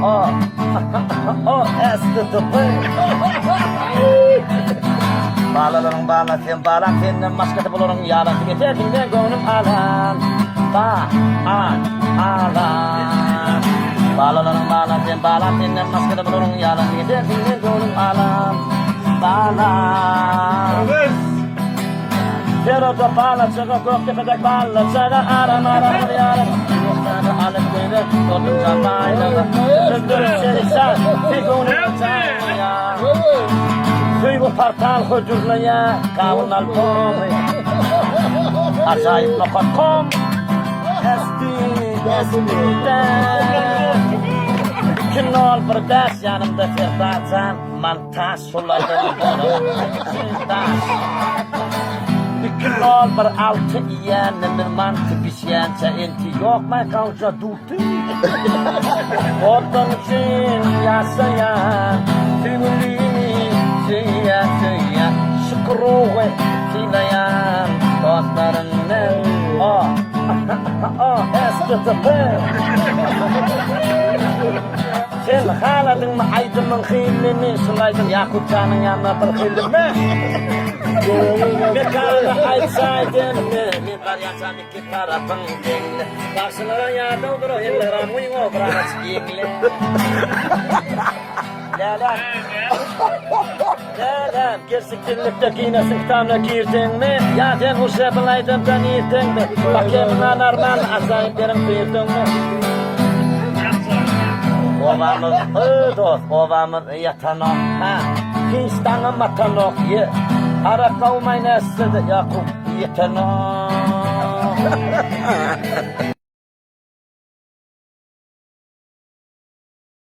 Oh, oh, STTP. Balalarım bala sen bala senin maskata bulurum yalan geçerken gönlüm alan. Alan. Balalarım bala sen bala senin maskata bulurum yalan geçerken gönlüm alan. Bala. Pero da bala çaka kokte pedek bala çaka aram yaram. Sana alıp böyle todun zamayla. Öldürüp seni sen figurunu çaya. Duygu partal hücurlaya kavun albumi. Acayip nokta.com. Bütün ol bir ders yanımda ferdacan. Mantaj sulaydan bütün ol bir altı iyen bir mantı pişiyense enti yok mu kalca durdu. Ondan için yaşayan tümülüğünü süyen şükruğu silayan dostlarının STTP. Sen haladın mı aydınmın hillini sulaydın Yakutcanın yanına bir hillimi. Bir karını aytsaydın mı? Bir var yasan iki tarafın dinle. Karşılara yardım dur o hillera muyum o bırak yekli. Lan gerçeklikte giyinesin kitabına girdin mi? Ya sen o şebilaydın da niyetin mi? Bakayım anarman azayiplerin girdin mi? Ovamız dost, ovamız yatanok ha. Hinstanın matanok ye. Ara kavmayın esidi Yakup yatanok.